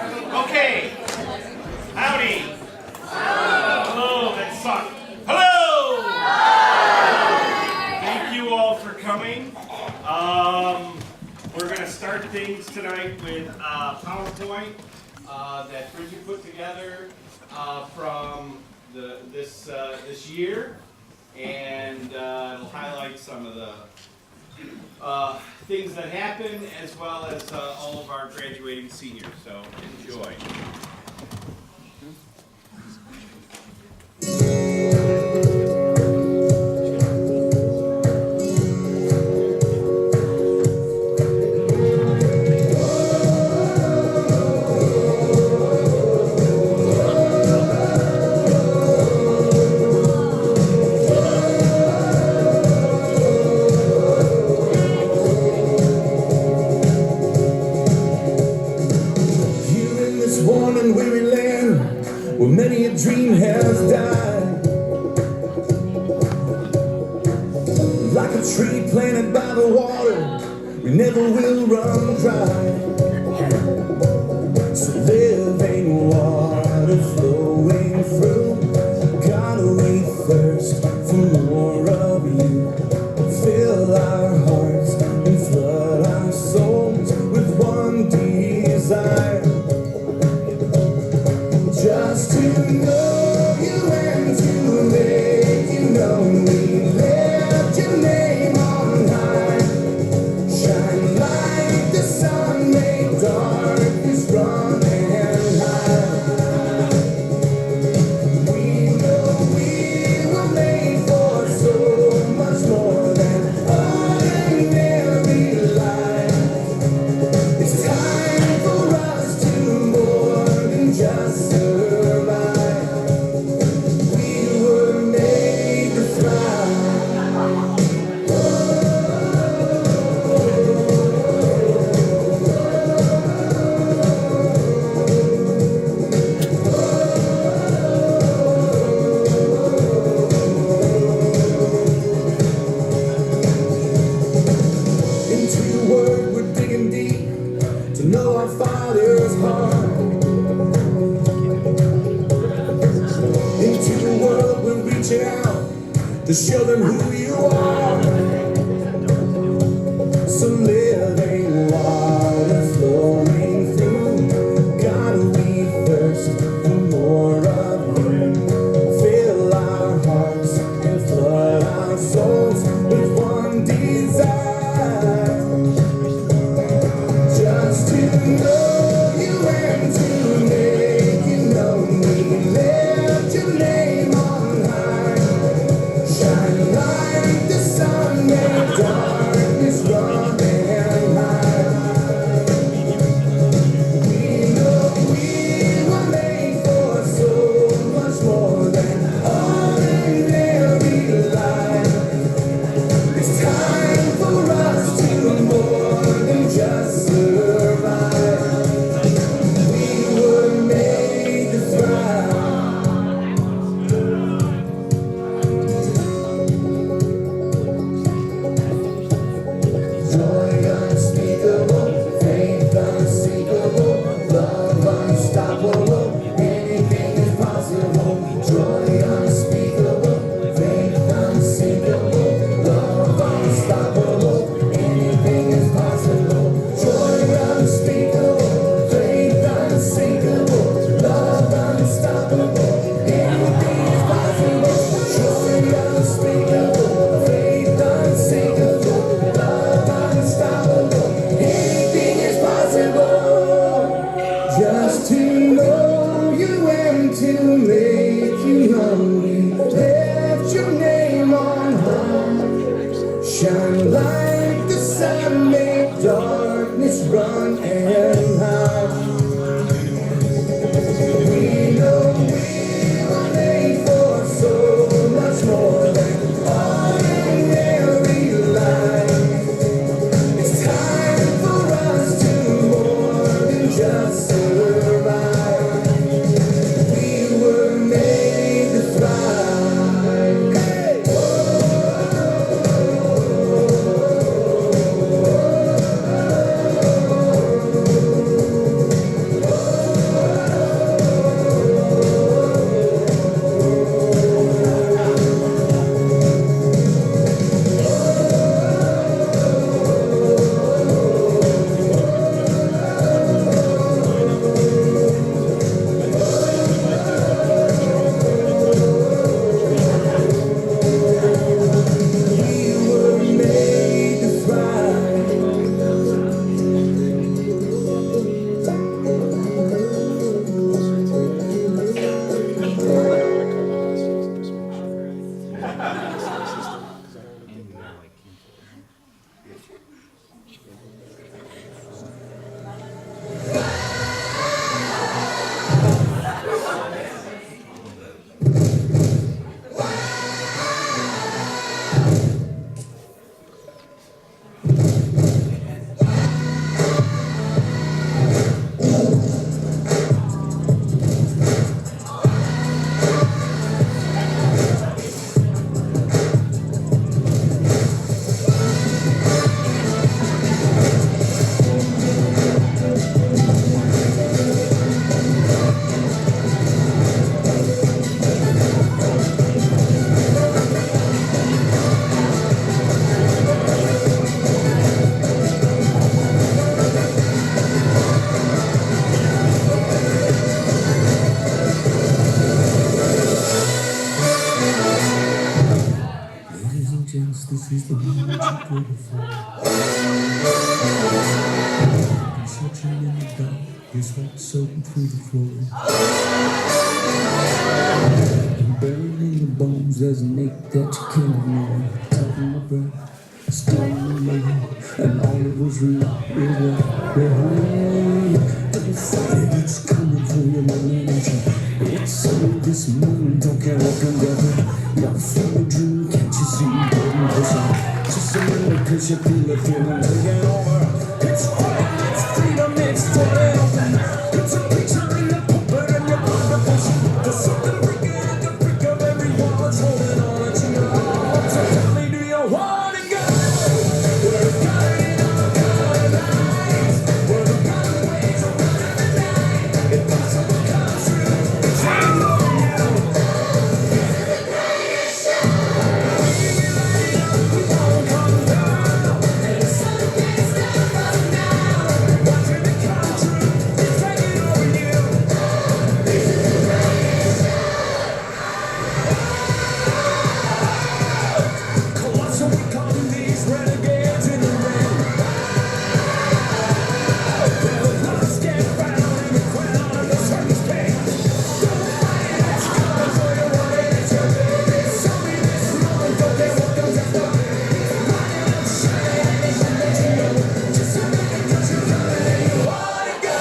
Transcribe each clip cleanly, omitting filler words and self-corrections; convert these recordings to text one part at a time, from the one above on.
Okay. Howdy. Hello, that sucked. Hello! Thank you all for coming. We're going to start things tonight with PowerPoint that Bridget put together from this year, and it'll highlight some of the things that happen, as well as all of our graduating seniors. So enjoy. Many a dream has died, like a tree planted by the water, we never will run dry. So living water flowing through, God, we thirst for more of you. Fill our hearts and flood our souls with one desire, just to know you and to make you known. We lift your name on high. Shine like the sun, make darkness run and hide. We know we were made for so much more than ordinary life. It's time for us to more than just survive. We were made to thrive. Into your word we're digging deep to know our Father's heart. Into the world we're reaching out to show them who you are. So living water flowing through, God, we thirst for more of you. Fill our hearts and flood our souls with one desire, just to know you and to make you known. We lift your name on high. Shine like the sun, She's the one that you go before. And searching in the dark, your sweat soaking through the floor. And buried in your bones, there's an ache that you can't ignore. Taking my breath, stalling my mind, and all it was real is left behind. Don't fight it, it's coming for your imagination. It's only this moment, don't care what can happen. You're feeling a dream, can't you see? Getting closer, just a minute, cause you feel it, feeling taking over. It's freedom, it's freedom, it's forever. It's a picture in the puppet and your blood devotion. There's something breaking at the brick of every wall that's holding on to your heart. So tell me, do you want to go? We're guiding our color lines. We're the runaways of running the night. Impossible come true. It's hanging over you. This is the greatest show. We won't come down. And the sun can't stop us now. Watching it come true. It's hanging over you. This is the greatest show. Colossal, we come these renegades in the ring. They're the lost get found in the crown of the circus king. Don't fight it, it's coming for you, what it is you're doing. Show me this moment, don't care what comes after. Light up, shine, and it's a let you know. Just a minute, cause you're coming and you wanna go.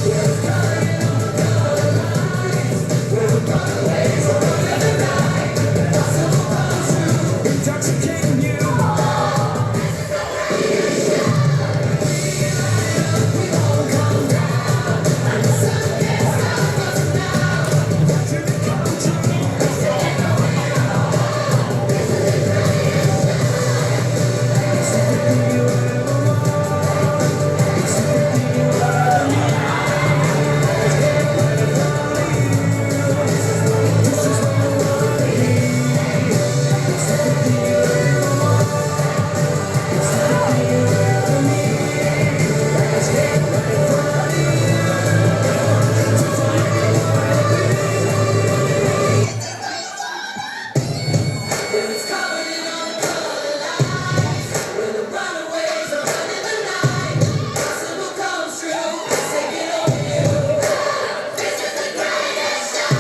We're guiding our color lines. We're the runaways, we're running the night. Impossible come true, intoxicating you. We won't come down, and the sun can't stop us now. Watching it come true, it's hanging over you. This is the greatest show. It's everything you ever want. It's everything you ever need. It's getting right in front of you. This is what you wanna be. It's everything you ever want. It's everything you ever need. It's getting right in front of you. So tell me what you wanna be. When it's covered in all the color lights, when the runaways are running the night, impossible comes true, it's taking over you. This is the greatest show.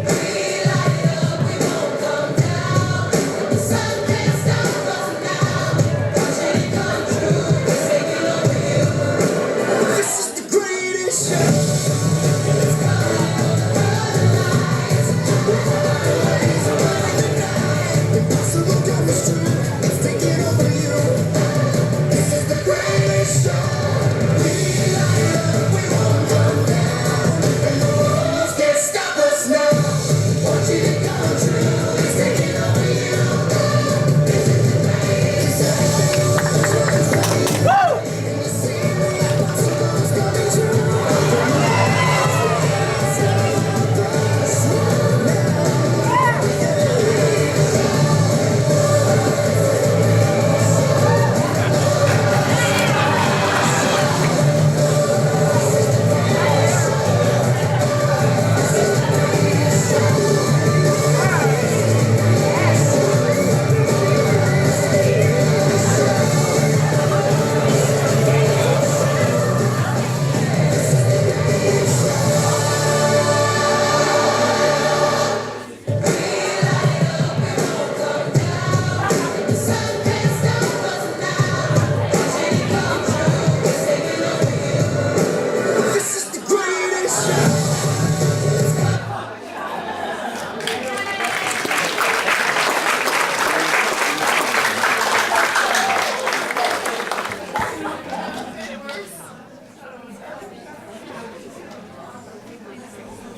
We light it up, we won't come down. The sun can't stop us now. Watching it come true, it's taking over you. This is the greatest show. It's coming on the lights. The runaways are running the night. Impossible comes true, it's taking over you. This is the greatest show. We light it up, we won't come down. And the walls can't stop us now. Watching it come true, it's taking over you. This is the greatest show. In the sea, the impossible is coming true. The sun can't stop us now. Watching it come true, it's taking over you. This is the greatest show.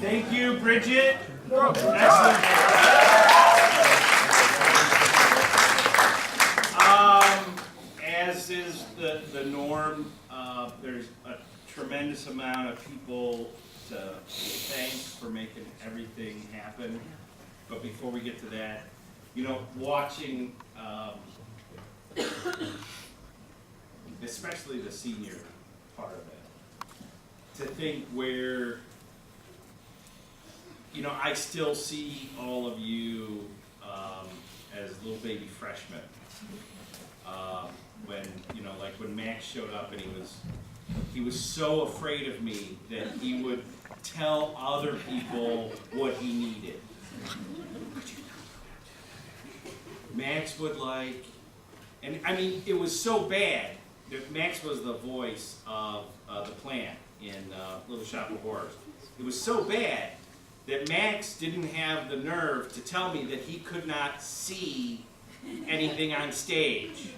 Thank you, Bridget. Excellent. As is the norm, there's a tremendous amount of people to thank for making everything happen. But before we get to that, watching, especially the senior part of it, to think where you know, I still see all of you as little baby freshmen. When, you know, like when Max showed up and he was so afraid of me that he would tell other people what he needed. Max would like, and I mean, it was so bad that Max was the voice of the plant in Little Shop of Horrors. It was so bad that Max didn't have the nerve to tell me that he could not see anything on stage.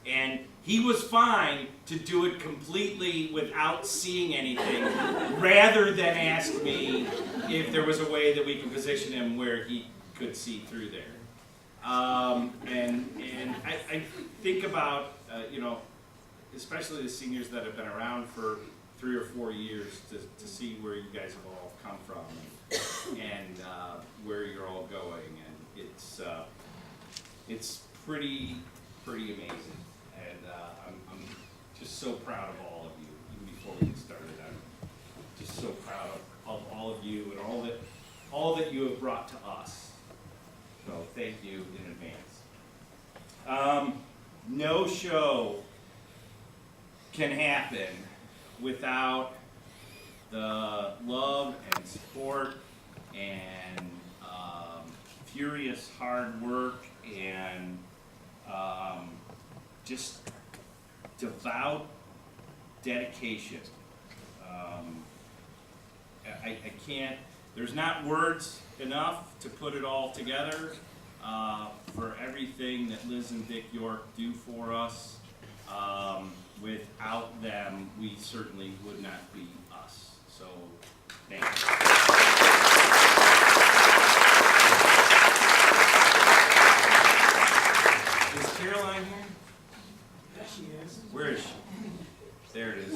And he was fine to do it completely without seeing anything, rather than ask me if there was a way that we could position him where he could see through there. And I think about, you know, especially the seniors that have been around for 3 or 4 years to see where you guys have all come from and where you're all going. And it's pretty amazing. And I'm just so proud of all of you. Even before we get started, I'm just so proud of all of you and all that you have brought to us. So thank you in advance. No show can happen without the love and support and furious hard work and just devout dedication. I can't, there's not words enough to put it all together for everything that Liz and Dick York do for us. Without them, we certainly would not be us. So, thank you. Is Caroline here? There she is. Where is she? There it is.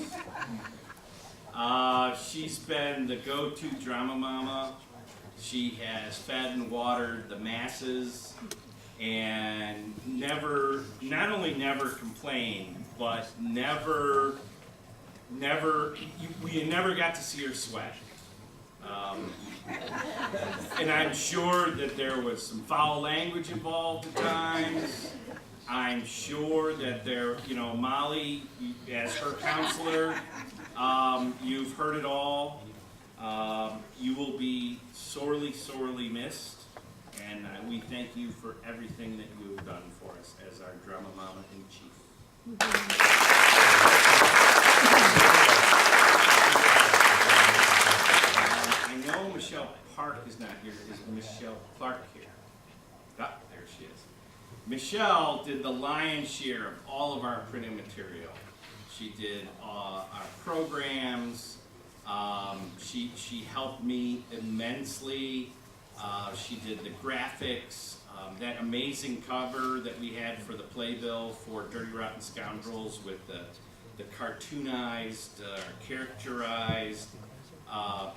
She's been the go-to drama mama. She has fed and watered the masses and not only never complained, but we never got to see her sweat. And I'm sure that there was some foul language involved at times. I'm sure that there, you know, Molly, as her counselor, you've heard it all. You will be sorely, sorely missed. And we thank you for everything that you have done for us as our drama mama in chief. I know Michelle Park is not here. Is Michelle Clark here? Ah, there she is. Michelle did the lion's share of all of our printed material. She did our programs. She helped me immensely. She did the graphics, that amazing cover that we had for the playbill for Dirty Rotten Scoundrels with the cartoonized, characterized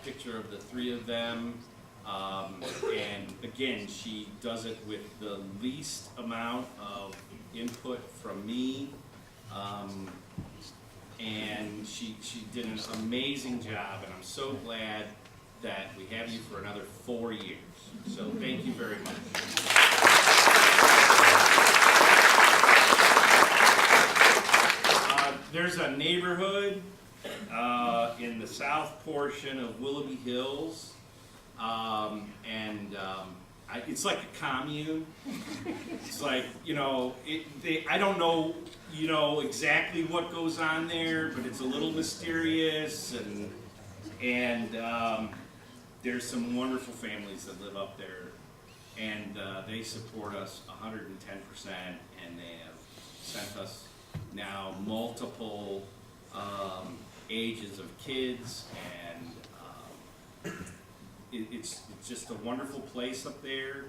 picture of the three of them. And again, she does it with the least amount of input from me. And she did an amazing job, and I'm so glad that we have you for another 4 years. So thank you very much. There's a neighborhood in the south portion of Willoughby Hills, it's like a commune. It's like, you know, I don't know, you know, exactly what goes on there, but it's a little mysterious, and there's some wonderful families that live up there, and they support us 110%, and they have sent us now multiple ages of kids, and it's just a wonderful place up there,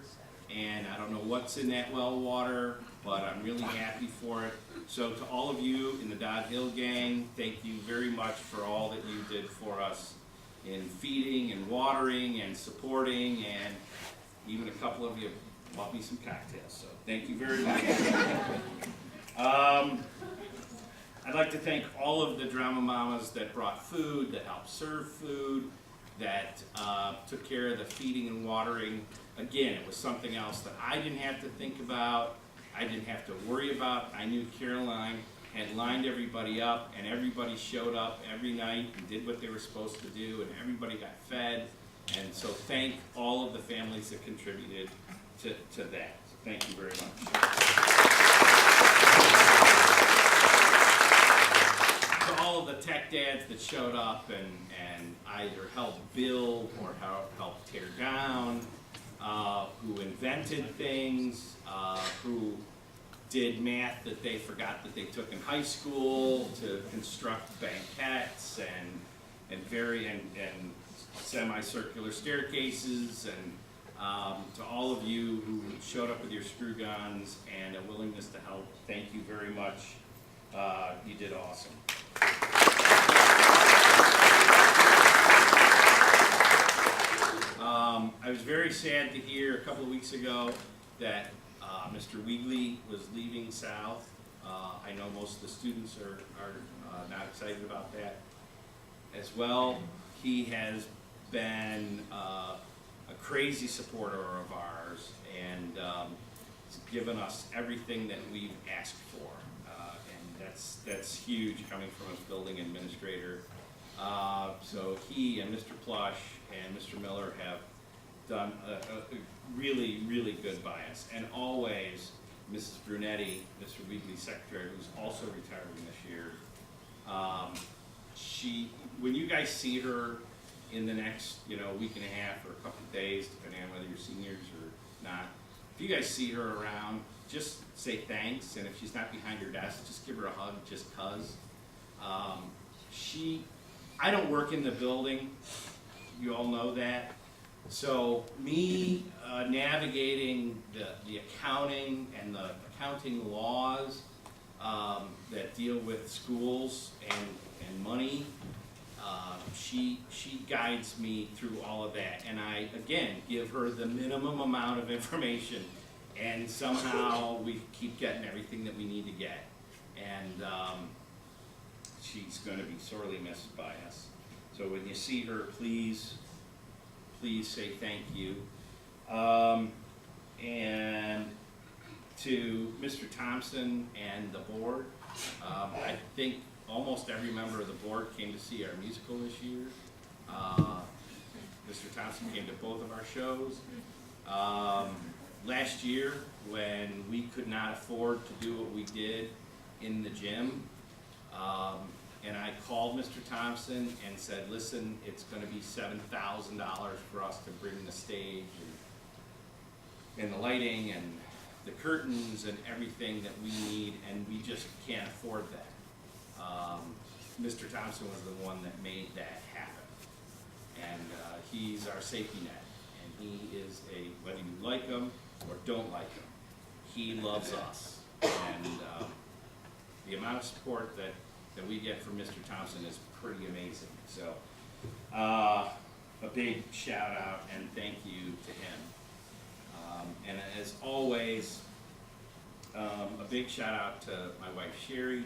and I don't know what's in that well water, but I'm really happy for it. So to all of you in the Dodd Hill gang, thank you very much for all that you did for us in feeding and watering and supporting, and even a couple of you bought me some cocktails, so thank you very much. I'd like to thank all of the drama mamas that brought food, that helped serve food. that took care of the feeding and watering. Again, it was something else that I didn't have to think about, I didn't have to worry about. I knew Caroline had lined everybody up, and everybody showed up every night and did what they were supposed to do, and everybody got fed. And so thank all of the families that contributed to that. So thank you very much. To all of the tech dads that showed up and either helped build or helped tear down, who invented things, who did math that they forgot that they took in high school to construct banquettes and semicircular staircases, and to all of you who showed up with your screw guns and a willingness to help, thank you very much. You did awesome. I was very sad to hear a couple of weeks ago that Mr. Willoughby was leaving South. I know most of the students are not excited about that as well. He has been a crazy supporter of ours, and he's given us everything that we've asked for, and that's huge coming from a building administrator. So he and Mr. Plush and Mr. Miller have done a really, really good by us. And always, Mrs. Brunetti, Mr. Willoughby's secretary, who's also retiring this year, when you guys see her in the next, week and a half or a couple of days, depending on whether you're seniors or not, if you guys see her around, just say thanks, and if she's not behind your desk, just give her a hug, just 'cause. I don't work in the building, you all know that. So me navigating the accounting and the accounting laws that deal with schools and money, she guides me through all of that. And I, again, give her the minimum amount of information, and somehow we keep getting everything that we need to get. And she's going to be sorely missed by us. So when you see her, please say thank you. And to Mr. Thompson and the board, I think almost every member of the board came to see our musical this year. Mr. Thompson came to both of our shows. Last year, when we could not afford to do what we did in the gym, and I called Mr. Thompson and said, listen, it's going to be $7,000 for us to bring the stage and the lighting and the curtains and everything that we need, and we just can't afford that. Mr. Thompson was the one that made that happen. And he's our safety net. And he is whether you like him or don't like him, he loves us. And the amount of support that we get from Mr. Thompson is pretty amazing. So a big shout out and thank you to him. And as always, a big shout out to my wife Sherry,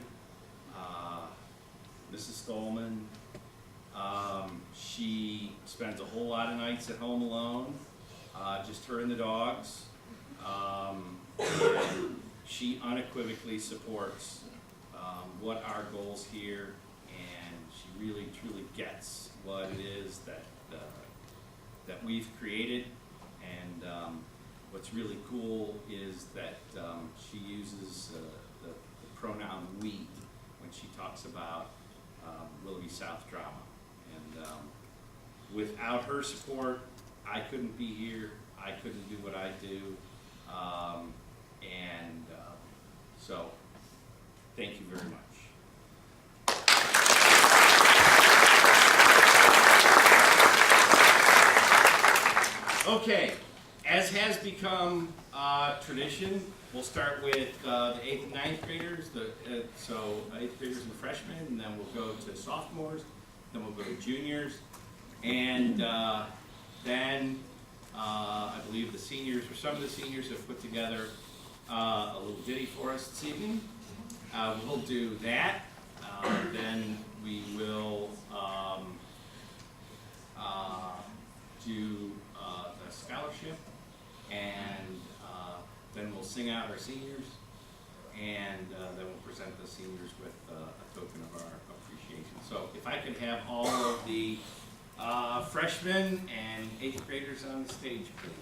Mrs. Stolman. She spends a whole lot of nights at home alone, just her and the dogs. And she unequivocally supports what our goals here, and she really truly gets what it is that we've created. And what's really cool is that she uses the pronoun we when she talks about Willoughby South drama. And without her support, I couldn't be here. I couldn't do what I do. So thank you very much. Okay, as has become tradition, we'll start with the 8th and 9th graders, so 8th graders and freshmen, and then we'll go to sophomores, then we'll go to juniors, and then I believe the seniors, or some of the seniors, have put together a little ditty for us this evening. We'll do that, then we will do the scholarship, and then we'll sing out our seniors, and then we'll present the seniors with a token of our appreciation. So if I could have all of the freshmen and 8th graders on the stage, please.